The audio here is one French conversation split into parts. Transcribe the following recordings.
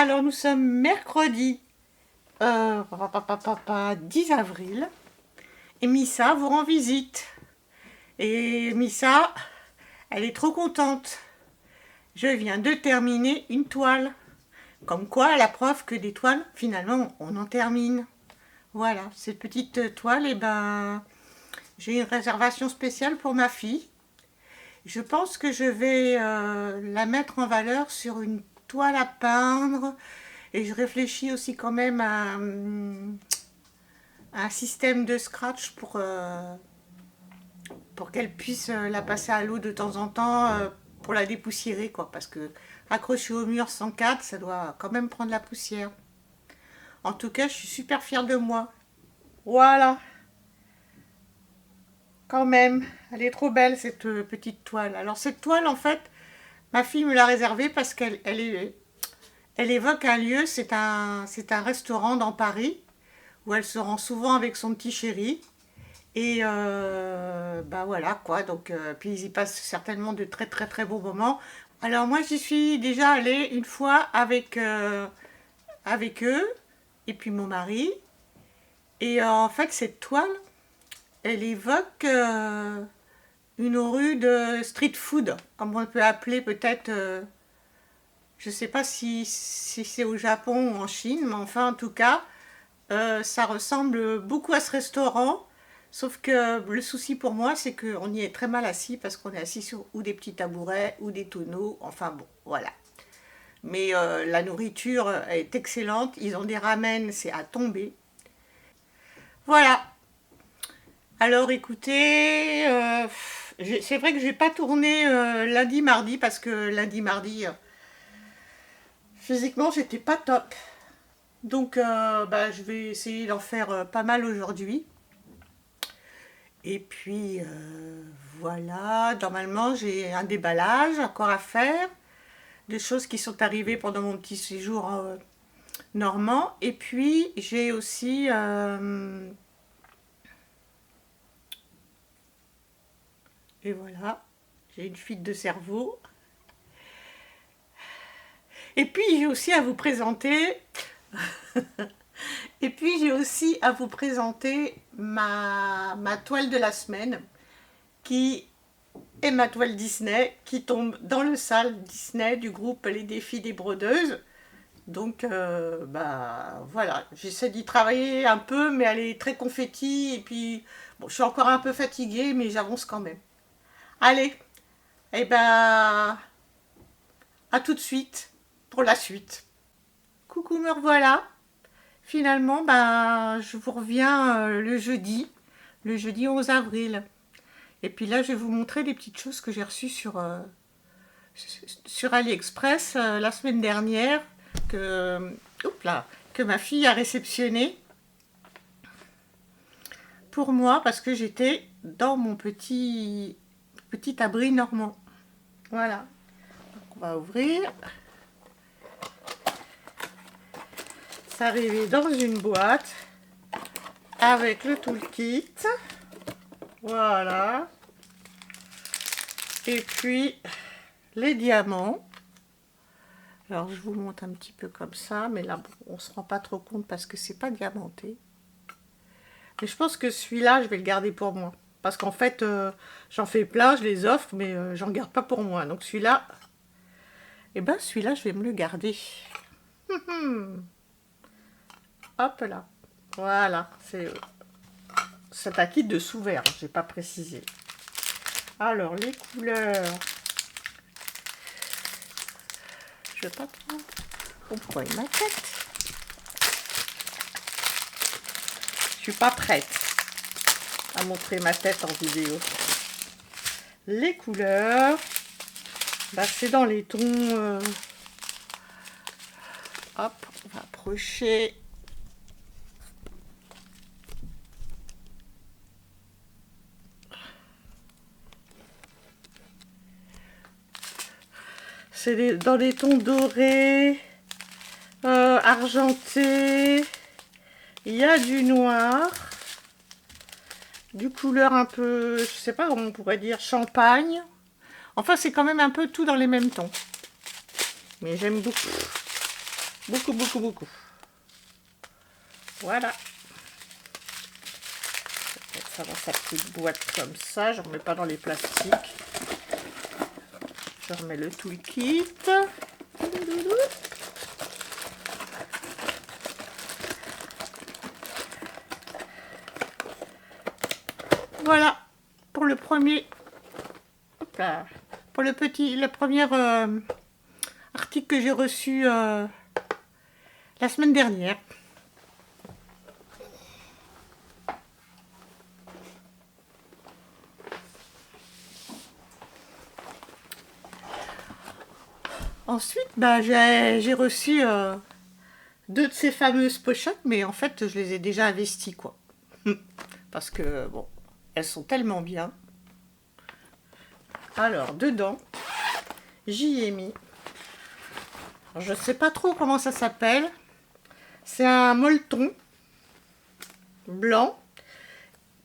Alors nous sommes mercredi 10 avril et Missa vous rend visite. Et Missa, elle est trop contente. Je viens de terminer une toile. Comme quoi, la preuve que des toiles, finalement, on en termine. Voilà, cette petite toile, j'ai une réservation spéciale pour ma fille. Je pense que je vais la mettre en valeur sur une toile à peindre. Et je réfléchis aussi quand même à un système de scratch pour qu'elle puisse la passer à l'eau de temps en temps pour la dépoussiérer, quoi. Parce que accrocher au mur sans cadre, ça doit quand même prendre la poussière. En tout cas, je suis super fière de moi. Voilà, quand même. Elle est trop belle, cette petite toile. Alors cette toile, en fait, ma fille me l'a réservée parce elle évoque un lieu, c'est un restaurant dans Paris où elle se rend souvent avec son petit chéri. Et bah voilà quoi, donc puis ils y passent certainement de très très très beaux moments. Alors moi j'y suis déjà allée une fois avec eux et puis mon mari. Et en fait cette toile, elle évoque une rue de street food, comme on peut appeler peut-être, je sais pas si c'est au Japon ou en Chine, mais enfin en tout cas, ça ressemble beaucoup à ce restaurant. Sauf que le souci pour moi, c'est qu'on y est très mal assis parce qu'on est assis sur ou des petits tabourets ou des tonneaux. Enfin bon, voilà. Mais la nourriture est excellente. Ils ont des ramen, c'est à tomber. Voilà. Alors écoutez, c'est vrai que j'ai pas tourné lundi, mardi parce que lundi, mardi, physiquement, j'étais pas top. Donc je vais essayer d'en faire pas mal aujourd'hui. Et puis voilà, normalement j'ai un déballage encore à faire, des choses qui sont arrivées pendant mon petit séjour normand. Et puis j'ai aussi, et voilà, j'ai une fuite de cerveau. Et puis j'ai aussi à vous présenter, et puis j'ai aussi à vous présenter ma toile de la semaine qui et ma toile Disney qui tombe dans le salle Disney du groupe Les Défis des Brodeuses. Donc, voilà, j'essaie d'y travailler un peu, mais elle est très confetti. Et puis, bon, je suis encore un peu fatiguée, mais j'avance quand même. Allez, et à tout de suite pour la suite. Coucou, me revoilà. Finalement, je vous reviens le jeudi 11 avril. Et puis là, je vais vous montrer des petites choses que j'ai reçues sur AliExpress la semaine dernière que, que ma fille a réceptionné pour moi parce que j'étais dans mon petit abri normand. Voilà. Donc on va ouvrir. Ça arrivait dans une boîte avec le toolkit. Voilà. Et puis les diamants. Alors je vous montre un petit peu comme ça, mais là on se rend pas trop compte parce que c'est pas diamanté. Mais je pense que celui-là je vais le garder pour moi. Parce qu'en fait j'en fais plein, je les offre, mais j'en garde pas pour moi. Donc celui-là, celui-là je vais me le garder. Hop là. Voilà, c'est un kit de sous-verre, j'ai pas précisé. Alors les couleurs. Je vais pas trop comprendre ma tête. Je suis pas prête à montrer ma tête en vidéo. Les couleurs, c'est dans les tons. Hop, on va approcher. C'est dans des tons dorés, argentés. Il y a du noir, du couleur un peu, je sais pas comment on pourrait dire, champagne. Enfin, c'est quand même un peu tout dans les mêmes tons. Mais j'aime beaucoup. Beaucoup, beaucoup, beaucoup. Voilà. Je vais mettre ça dans sa petite boîte comme ça. Je ne remets pas dans les plastiques. Je remets le toolkit. Voilà pour le premier. Hop là, pour le premier article que j'ai reçu la semaine dernière. Ensuite, bah, j'ai reçu 2 de ces fameuses pochettes, mais en fait, je les ai déjà investies, quoi. Parce que, bon, elles sont tellement bien. Alors, dedans, j'y ai mis. Alors, je ne sais pas trop comment ça s'appelle. C'est un molleton blanc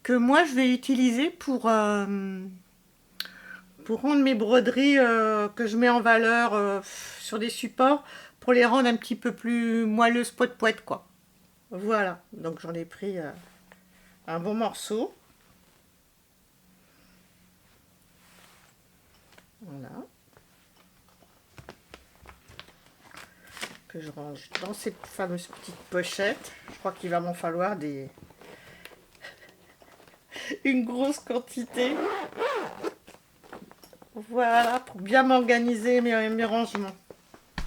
que moi, je vais utiliser pour rendre mes broderies que je mets en valeur sur des supports, pour les rendre un petit peu plus moelleuses, poète, quoi. Voilà, donc j'en ai pris un bon morceau. Voilà. Que je range dans cette fameuse petite pochette. Je crois qu'il va m'en falloir une grosse quantité. Voilà, pour bien m'organiser mes rangements. Je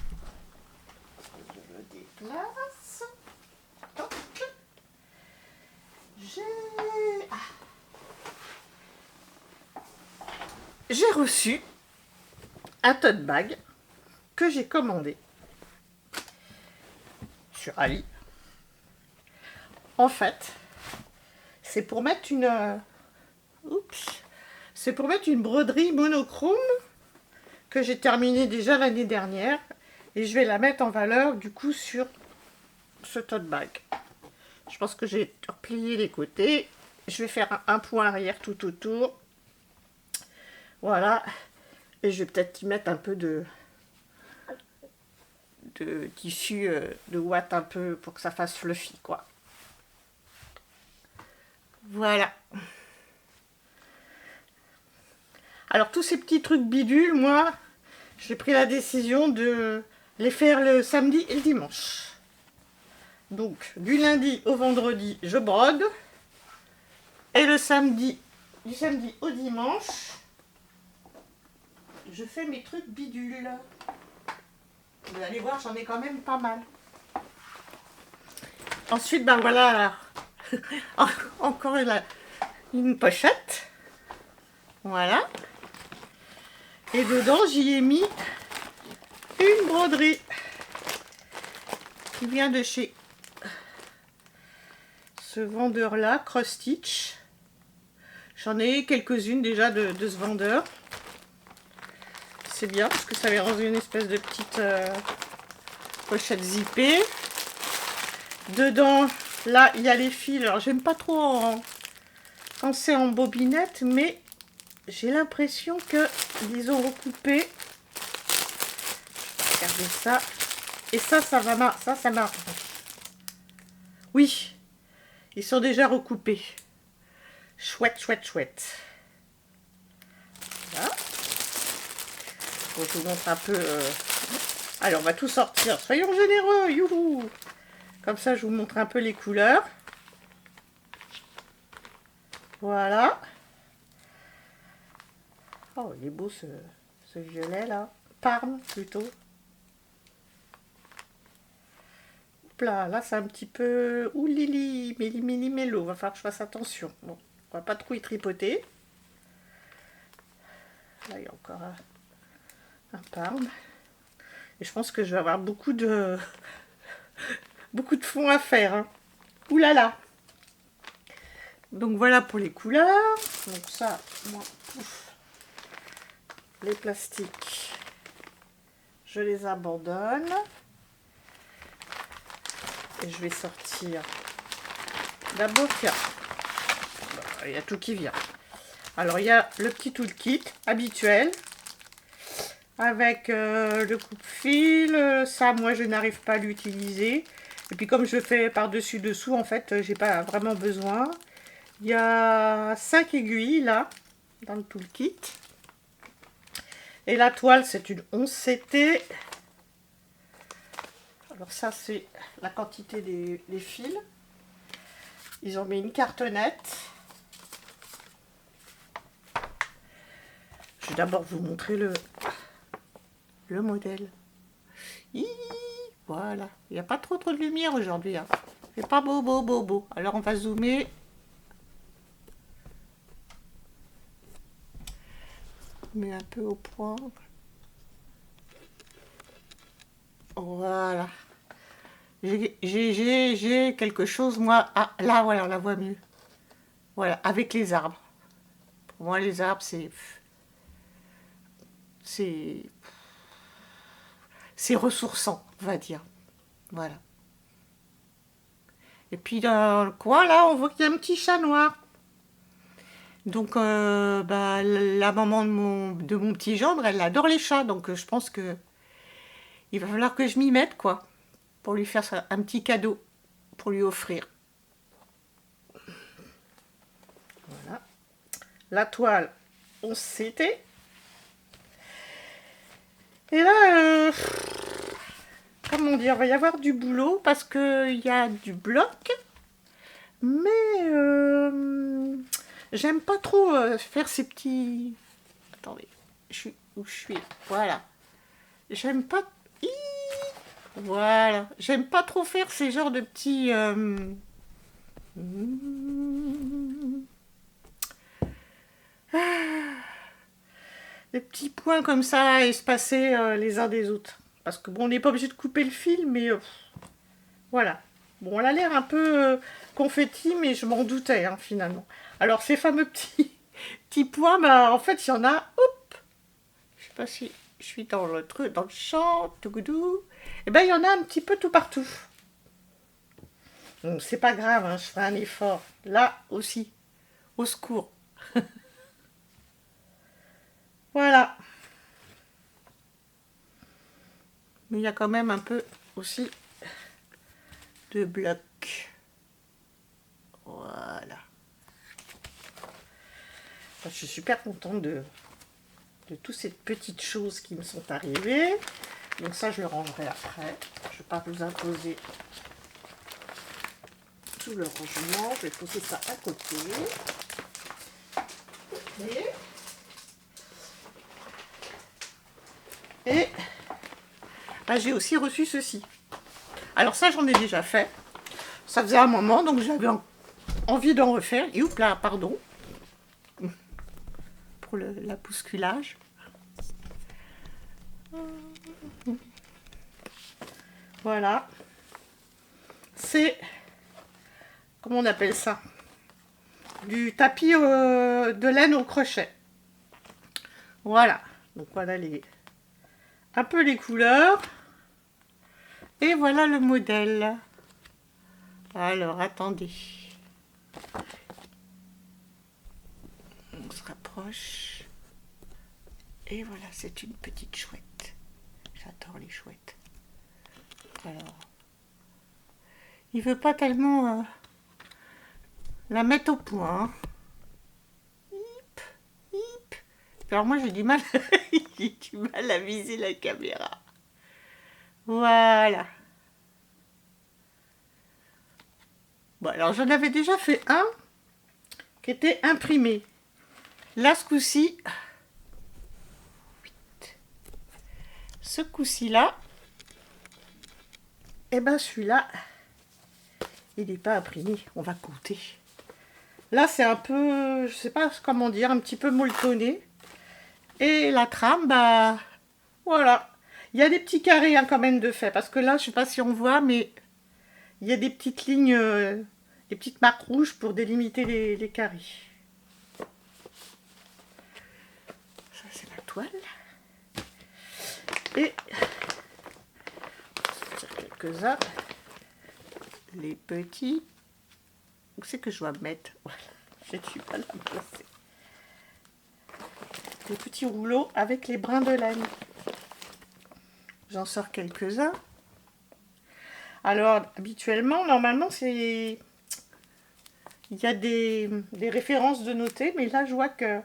le déplace. Hop. J'ai reçu un tote bag que j'ai commandé sur Ali. En fait, c'est pour mettre c'est pour mettre une broderie monochrome que j'ai terminée déjà l'année dernière, et je vais la mettre en valeur du coup sur ce tote bag. Je pense que j'ai replié les côtés. Je vais faire un point arrière tout autour. Voilà. Et je vais peut-être y mettre un peu de tissu de ouate, un peu pour que ça fasse fluffy, quoi. Voilà. Alors tous ces petits trucs bidules, moi, j'ai pris la décision de les faire le samedi et le dimanche. Donc du lundi au vendredi, je brode. Et le samedi, du samedi au dimanche, je fais mes trucs bidules. Vous allez voir, j'en ai quand même pas mal. Ensuite, ben voilà, encore une pochette. Voilà. Et dedans, j'y ai mis une broderie qui vient de chez ce vendeur-là, Cross Stitch. J'en ai quelques-unes déjà de ce vendeur. C'est bien parce que ça vient dans une espèce de petite pochette zippée. Dedans, là, il y a les fils. Alors, j'aime pas trop quand c'est en bobinette, mais j'ai l'impression qu'ils ont recoupé. Regardez ça. Et ça marche. Oui, ils sont déjà recoupés. Chouette, chouette, chouette. Voilà. Bon, je vous montre un peu. Allez, on va tout sortir. Soyons généreux, youhou. Comme ça, je vous montre un peu les couleurs. Voilà. Oh, il est beau ce violet là. Parme plutôt. Hop là, c'est un petit peu... Ouh lili, méli-mélo. Va falloir que je fasse attention. Bon, on va pas trop y tripoter. Là, il y a encore un parme. Et je pense que je vais avoir beaucoup de fond à faire. Hein. Ouh là là. Donc voilà pour les couleurs. Donc ça, moi, les plastiques, je les abandonne. Et je vais sortir. D'abord, il y a tout qui vient. Alors, il y a le petit toolkit habituel. avec le coupe-fil. Ça, moi, je n'arrive pas à l'utiliser. Et puis, comme je fais par-dessus dessous, en fait, j'ai pas vraiment besoin. Il y a 5 aiguilles, là, dans le toolkit. Et la toile, c'est une 11 CT. Alors ça, c'est la quantité des fils. Ils ont mis une cartonnette. Je vais d'abord vous montrer le modèle. Voilà. Il n'y a pas trop de lumière aujourd'hui. Hein. C'est pas beau. Alors on va zoomer. Mais un peu au point. Voilà. J'ai quelque chose, moi. Ah, là, voilà, on la voit mieux. Voilà, avec les arbres. Pour moi, les arbres, c'est ressourçant, on va dire. Voilà. Et puis dans le coin, là, on voit qu'il y a un petit chat noir. Donc, bah, la maman de mon petit gendre, elle adore les chats. Donc, je pense que il va falloir que je m'y mette, quoi. Pour lui faire un petit cadeau. Pour lui offrir. Voilà. La toile, on s'était. Et là, comment dire, il va y avoir du boulot parce qu'il y a du bloc. Mais j'aime pas trop faire ces petits... Attendez, je suis où je suis. Voilà. J'aime pas... Voilà. J'aime pas trop faire ces genres de petits... Des petits points comme ça, espacés les uns des autres. Parce que bon, on n'est pas obligé de couper le fil, mais voilà. Bon, elle a l'air un peu confetti, mais je m'en doutais hein, finalement. Alors ces fameux petits points, bah, en fait, il y en a. Hop, je sais pas si je suis dans le truc, dans le champ, tougoudou. Et ben, il y en a un petit peu tout partout. Donc c'est pas grave, hein, je ferai un effort. Là aussi, au secours. Voilà. Mais il y a quand même un peu aussi de blocs. Voilà. Enfin, je suis super contente de toutes ces petites choses qui me sont arrivées. Donc ça, je le rangerai après. Je ne vais pas vous imposer tout le rangement. Je vais poser ça à côté. Et bah, j'ai aussi reçu ceci. Alors ça, j'en ai déjà fait. Ça faisait un moment, donc j'avais envie d'en refaire. Et oups là, pardon. Pour la bousculage. Voilà. C'est... Comment on appelle ça? Du tapis de laine au crochet. Voilà. Donc voilà un peu les couleurs. Et voilà le modèle. Alors, attendez. On se rapproche. Et voilà, c'est une petite chouette. J'adore les chouettes. Alors, il veut pas tellement la mettre au point. Hip, hip. Alors moi, j'ai du mal à viser la caméra. Voilà. Bon, alors j'en avais déjà fait un qui était imprimé. Là, ce coup-ci, là, et ben celui-là, il n'est pas imprimé. On va goûter. Là, c'est un peu, je sais pas comment dire, un petit peu molletonné. Et la trame, bah, voilà. Il y a des petits carrés hein, quand même de fait. Parce que là, je sais pas si on voit, mais il y a des petites lignes, des petites marques rouges pour délimiter les carrés. Ça, c'est la toile. Et quelques-uns. Les petits. Où c'est que je dois me mettre? Voilà. J'ai du mal à me placer. Les petits rouleaux avec les brins de laine. j'en sors quelques-uns. Alors, habituellement, normalement, c'est... Il y a des références de noter, mais là, je vois que...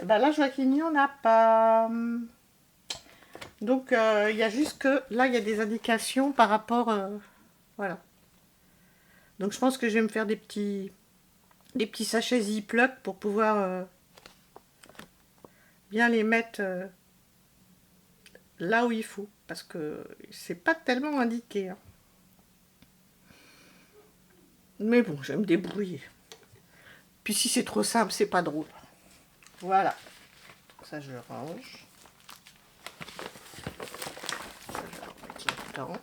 Ben là, je vois qu'il n'y en a pas. Donc, il y a juste que... Là, il y a des indications par rapport... voilà. Donc, je pense que je vais me faire des petits sachets Ziploc pour pouvoir bien les mettre là où il faut. Parce que c'est pas tellement indiqué. Hein. Mais bon, je vais me débrouiller. Puis si c'est trop simple, c'est pas drôle. Voilà. Ça, je le range. Ça, je vais le mettre là-dedans.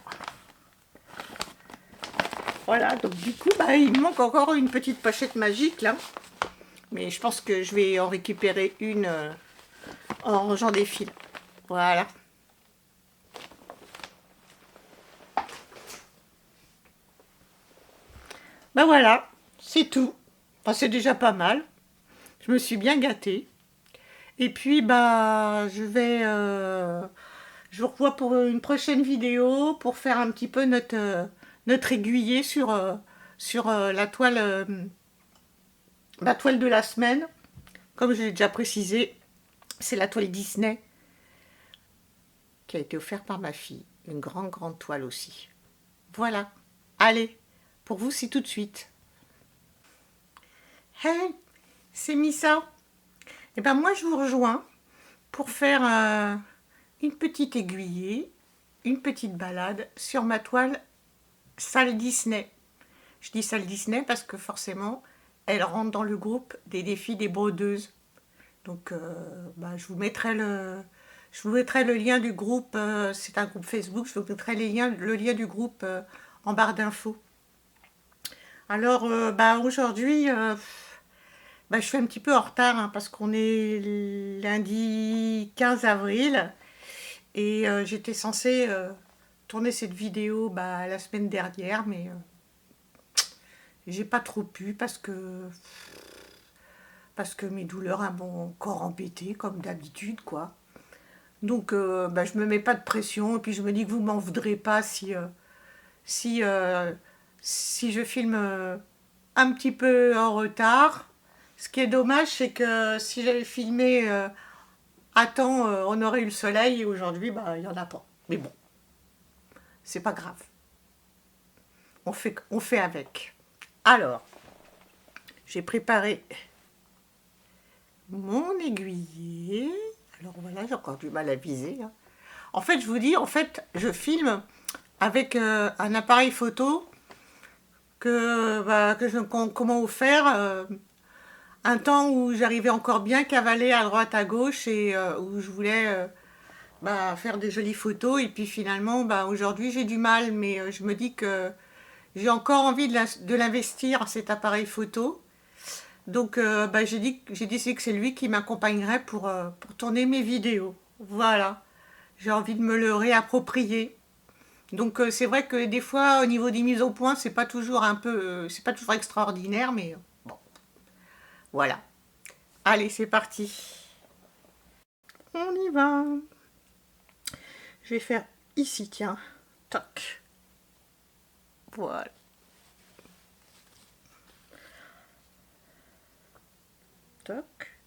Voilà, donc du coup, bah, il me manque encore une petite pochette magique, là. Mais je pense que je vais en récupérer une en rangeant des fils. Voilà. Ben voilà, c'est tout. Enfin, c'est déjà pas mal. Je me suis bien gâtée. Et puis, bah, je vous revois pour une prochaine vidéo pour faire un petit peu notre aiguillé sur la toile de la semaine. Comme je l'ai déjà précisé, c'est la toile Disney qui a été offerte par ma fille. Une grande, grande toile aussi. Voilà. Allez, pour vous, c'est tout de suite. Hey, c'est Missa. Et ben moi, je vous rejoins pour faire une petite aiguillée, une petite balade sur ma toile salle Disney. Je dis salle Disney parce que forcément, elle rentre dans le groupe des défis des brodeuses. Donc, bah, je vous mettrai le lien du groupe, c'est un groupe Facebook, je vous mettrai le lien du groupe en barre d'infos. Alors, bah, aujourd'hui, bah, je suis un petit peu en retard hein, parce qu'on est lundi 15 avril et j'étais censée tourner cette vidéo bah, la semaine dernière, mais j'ai pas trop pu parce que mes douleurs m'ont encore embêté comme d'habitude quoi. Donc bah, je me mets pas de pression et puis je me dis que vous m'en voudrez pas si, euh, si je filme un petit peu en retard. Ce qui est dommage, c'est que si j'avais filmé à temps, on aurait eu le soleil et aujourd'hui, bah, il n'y en a pas. Mais bon, c'est pas grave. On fait avec. Alors, j'ai préparé mon aiguiller. Alors voilà, j'ai encore du mal à viser. Hein. En fait, je vous dis, en fait, je filme avec un appareil photo comment vous faire un temps où j'arrivais encore bien cavaler à droite à gauche et où je voulais bah, faire des jolies photos et puis finalement bah, aujourd'hui j'ai du mal mais je me dis que j'ai encore envie de l'investir cet appareil photo donc bah, j'ai décidé que c'est lui qui m'accompagnerait pour tourner mes vidéos voilà j'ai envie de me le réapproprier donc c'est vrai que des fois au niveau des mises au point c'est pas toujours extraordinaire mais bon voilà allez c'est parti on y va je vais faire ici tiens toc voilà toc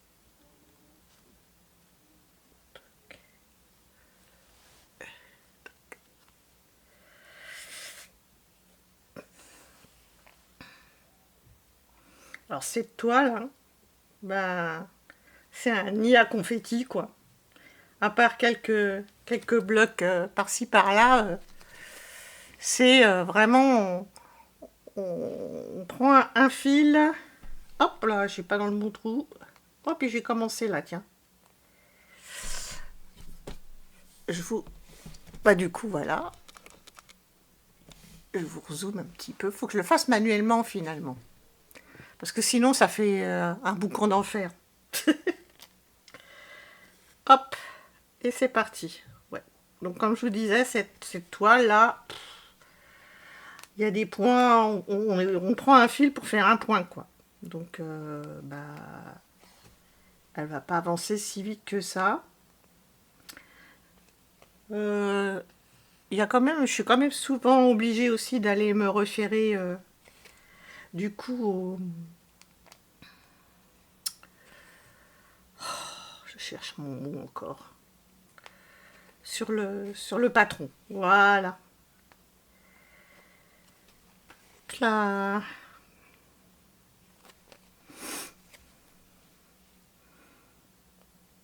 alors cette toile hein, bah, c'est un nid à confetti quoi à part quelques blocs par-ci par-là c'est vraiment on prend un fil hop là je suis pas dans le bon trou hop puis j'ai commencé là tiens je vous bah du coup voilà je vous rezoome un petit peu faut que je le fasse manuellement finalement parce que sinon ça fait un boucan d'enfer hop et c'est parti ouais donc comme je vous disais cette toile là il y a des points on prend un fil pour faire un point quoi donc bah elle va pas avancer si vite que ça Il y a quand même, je suis quand même souvent obligée aussi d'aller me référer du coup je cherche mon mot encore. Sur le patron. Voilà. Là.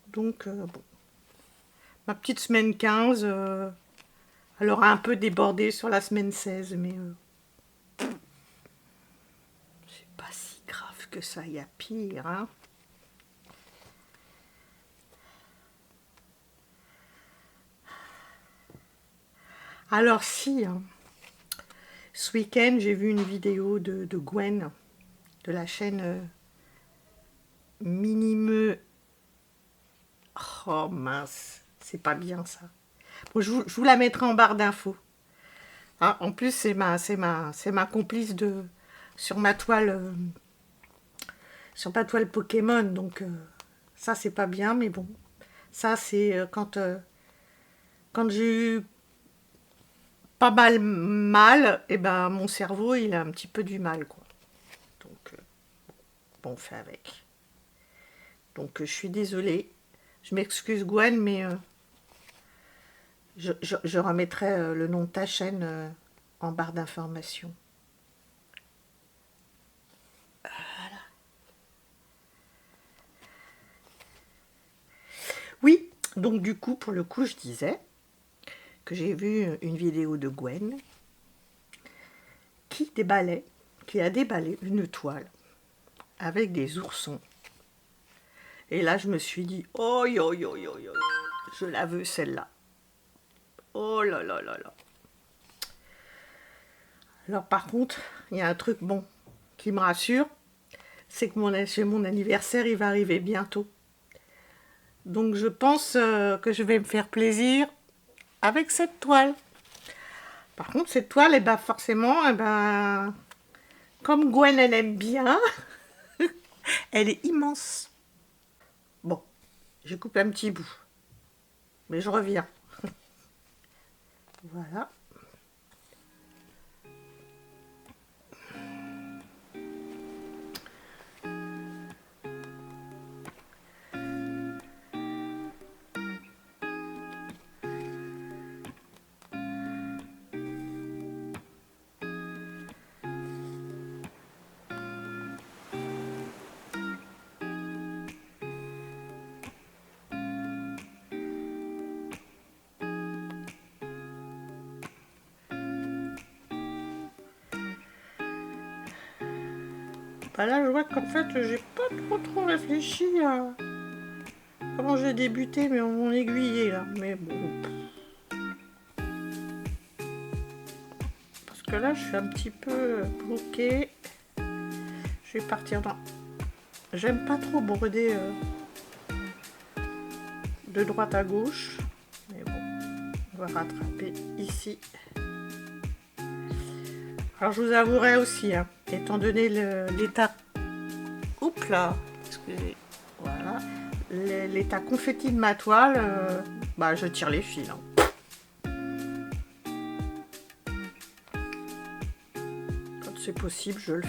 Donc, bon. Ma petite semaine 15, elle aura un peu débordé sur la semaine 16, mais c'est pas si grave que ça, il y a pire, hein. Alors si, hein, ce week-end, j'ai vu une vidéo de Gwen, de la chaîne Minimeux. Oh mince, c'est pas bien ça. Bon, je vous la mettrai en barre d'infos. Ah, en plus, c'est ma complice sur ma toile Pokémon, donc ça c'est pas bien, mais bon, ça c'est quand j'ai eu pas mal, et ben mon cerveau il a un petit peu du mal quoi. Donc bon, on fait avec. Donc je suis désolée, je m'excuse Gwen, mais je remettrai le nom de ta chaîne en barre d'informations. Oui, donc du coup, pour le coup, je disais que j'ai vu une vidéo de Gwen qui a déballé une toile avec des oursons. Et là, je me suis dit, oh yo yo yo yo, je la veux celle-là. Oh là là là là. Alors par contre, il y a un truc bon qui me rassure, c'est que mon anniversaire, il va arriver bientôt. Donc je pense que je vais me faire plaisir avec cette toile. Par contre, cette toile, eh ben, forcément, eh ben, comme Gwen, elle aime bien, elle est immense. Bon, je coupe un petit bout, mais je reviens. Voilà. Bah là, je vois qu'en fait, j'ai pas trop réfléchi à comment j'ai débuté mon aiguillé là. Mais bon, parce que là, je suis un petit peu bloquée. Je vais partir dans. J'aime pas trop broder de droite à gauche. Mais bon, on va rattraper ici. Alors je vous avouerai aussi, hein, étant donné l'état... Oups là, excusez, voilà. L'état confetti de ma toile, bah je tire les fils. Hein. Quand c'est possible, je le fais.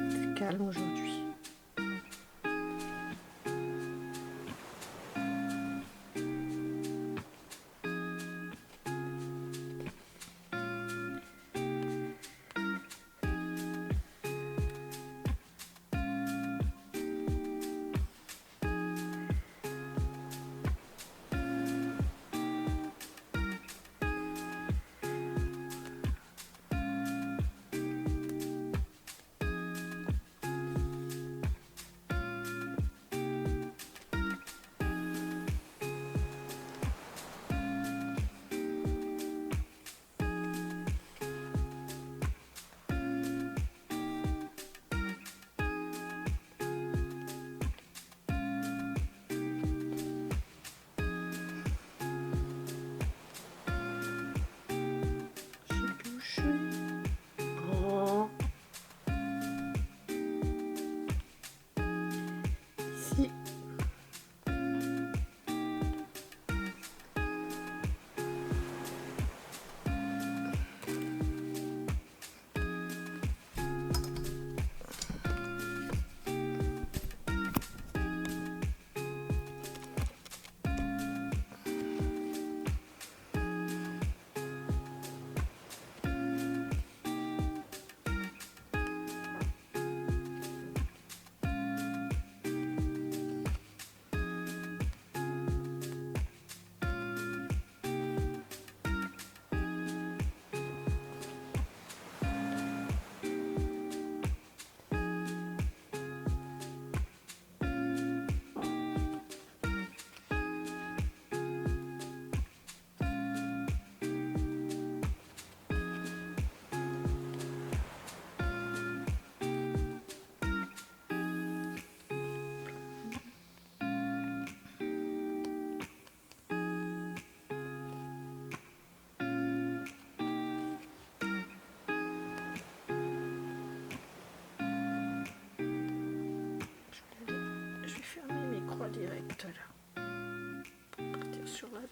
C'est calme aujourd'hui.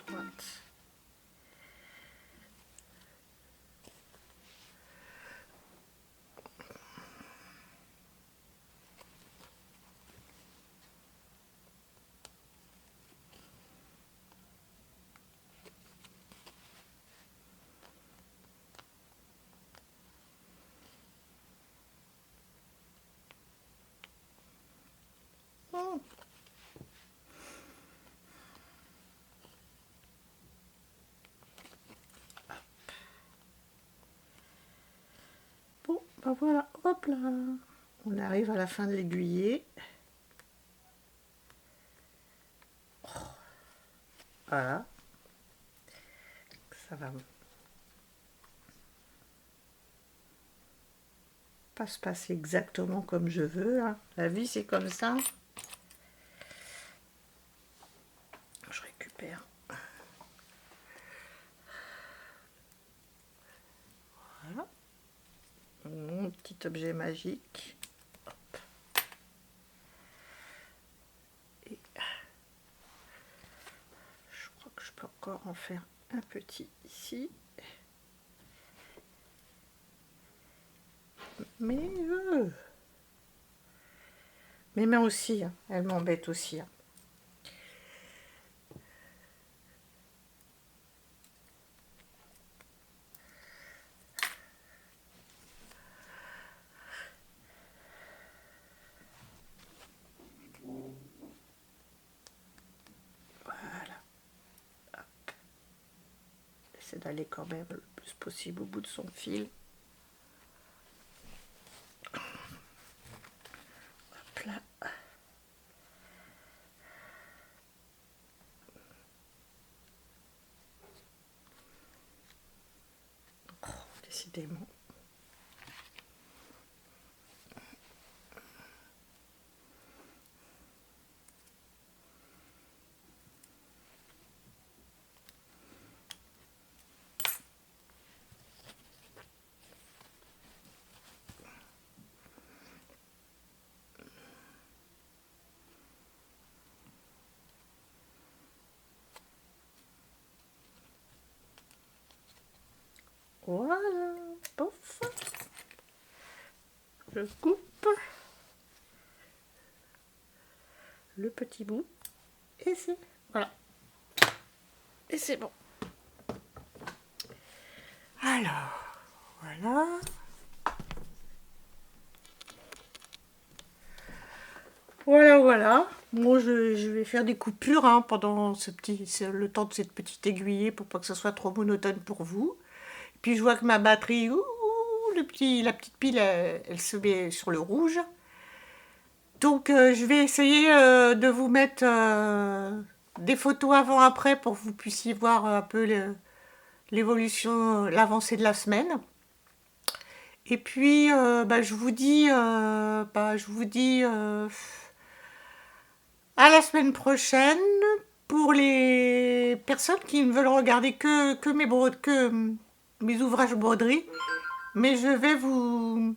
droite. Bon, ben voilà, hop là. On arrive à la fin de l'aiguillé. Voilà. Ça va pas se passer exactement comme je veux, hein. La vie, c'est comme ça. Je récupère. Voilà. Mon petit objet magique. Hop. Et je crois que je peux encore en faire un petit ici. Mais mes mains aussi, hein, elles m'embêtent aussi, hein. Voilà. Hop. J'essaie d'aller quand même le plus possible au bout de son fil. Hop là. Oh, décidément. Voilà, pouf. Je coupe le petit bout et c'est voilà. Et c'est bon. Alors, voilà. Voilà. Bon, je vais faire des coupures, hein, pendant le temps de cette petite aiguillée pour pas que ce soit trop monotone pour vous. Puis je vois que ma batterie, la petite pile, elle se met sur le rouge. Donc je vais essayer de vous mettre des photos avant-après pour que vous puissiez voir un peu l'évolution, l'avancée de la semaine. Et puis je vous dis à la semaine prochaine pour les personnes qui ne veulent regarder que mes ouvrages broderie. Mais je vais vous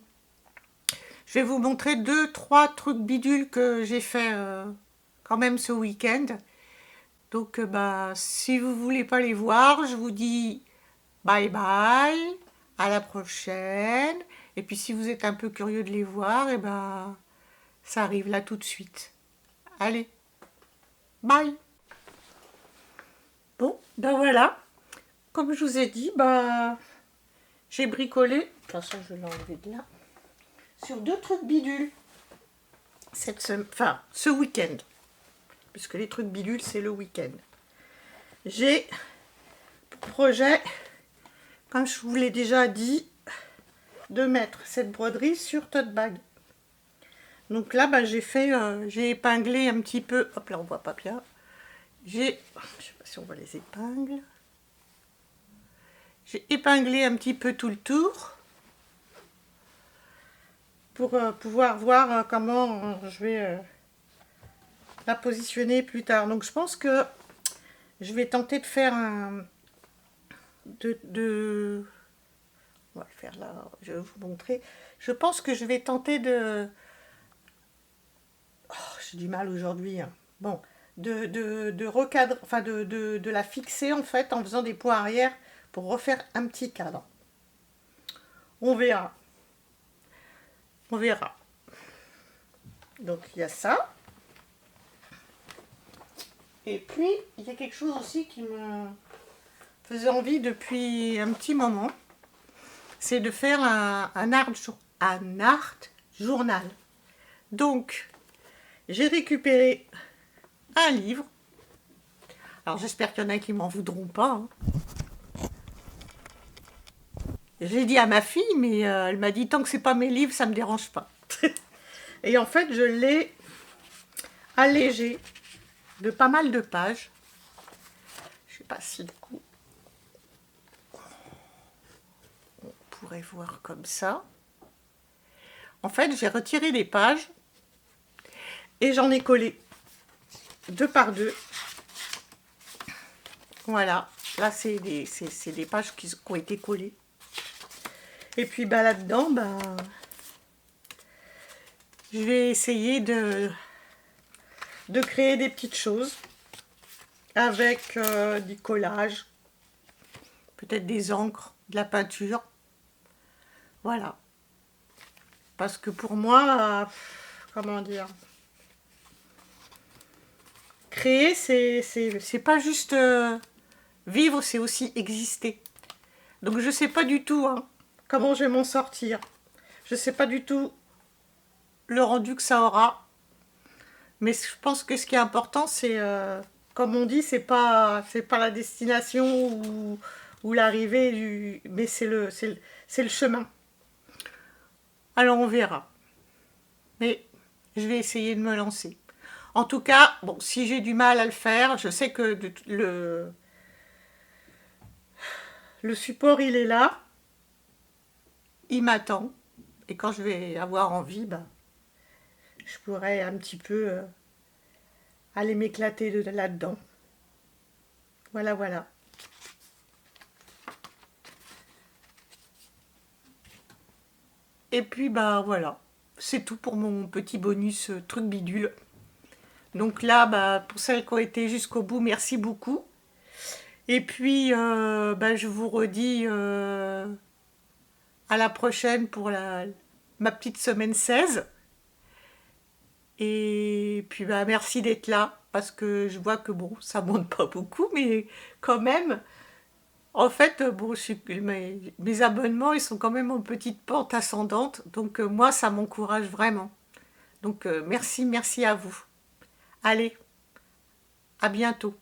montrer 2-3 trucs bidules que j'ai fait quand même ce week-end. Donc si vous voulez pas les voir, je vous dis bye bye, à la prochaine. Et puis si vous êtes un peu curieux de les voir, ça arrive là tout de suite. Allez, bye. Bon, ben voilà. Comme je vous ai dit, j'ai bricolé. Enfin, ça, je vais l'enlever de là. Sur 2 trucs bidules. Ce week-end. Puisque les trucs bidules, c'est le week-end. J'ai pour projet, comme je vous l'ai déjà dit, de mettre cette broderie sur tote bag. Donc là, j'ai épinglé un petit peu. Hop là, on voit pas bien. Je sais pas si on voit les épingles. J'ai épinglé un petit peu tout le tour pour pouvoir voir comment je vais la positionner plus tard. Donc je pense que je vais tenter de faire on va le faire là, je vais vous montrer. Je pense que je vais tenter de... Oh, j'ai du mal aujourd'hui, hein. Bon, de recadrer, enfin de la fixer en fait en faisant des points arrière pour refaire un petit cadre. On verra. On verra. Donc il y a ça. Et puis il y a quelque chose aussi qui me faisait envie depuis un petit moment. C'est de faire un art journal. Donc j'ai récupéré un livre. Alors j'espère qu'il y en a qui m'en voudront pas. Hein. J'ai dit à ma fille, mais elle m'a dit tant que c'est pas mes livres, ça me dérange pas. Et en fait, je l'ai allégé de pas mal de pages. Je sais pas si du coup on pourrait voir comme ça. En fait, j'ai retiré des pages et j'en ai collé 2 par 2. Voilà, là c'est des pages qui ont été collées. Et puis bah, là-dedans, bah, je vais essayer de créer des petites choses avec du collage, peut-être des encres, de la peinture. Voilà. Parce que pour moi, comment dire, créer, c'est pas juste vivre, c'est aussi exister. Donc je sais pas du tout hein, comment je vais m'en sortir. Je sais pas du tout le rendu que ça aura. Mais je pense que ce qui est important, c'est, comme on dit, c'est pas la destination ou l'arrivée, mais c'est le chemin. Alors on verra. Mais je vais essayer de me lancer. En tout cas, bon, si j'ai du mal à le faire, je sais que le support, il est là. Il m'attend. Et quand je vais avoir envie, bah, je pourrais un petit peu aller m'éclater là-dedans. Voilà, voilà. Et puis, bah voilà. C'est tout pour mon petit bonus truc bidule. Donc là, bah, pour celles qui ont été jusqu'au bout, merci beaucoup. Et puis, bah, je vous redis à la prochaine pour ma petite semaine 16. Et puis, bah, merci d'être là, parce que je vois que bon, ça monte pas beaucoup, mais quand même, en fait, bon, mes abonnements, ils sont quand même en petite pente ascendante. Donc, moi, ça m'encourage vraiment. Donc, merci à vous. Allez, à bientôt.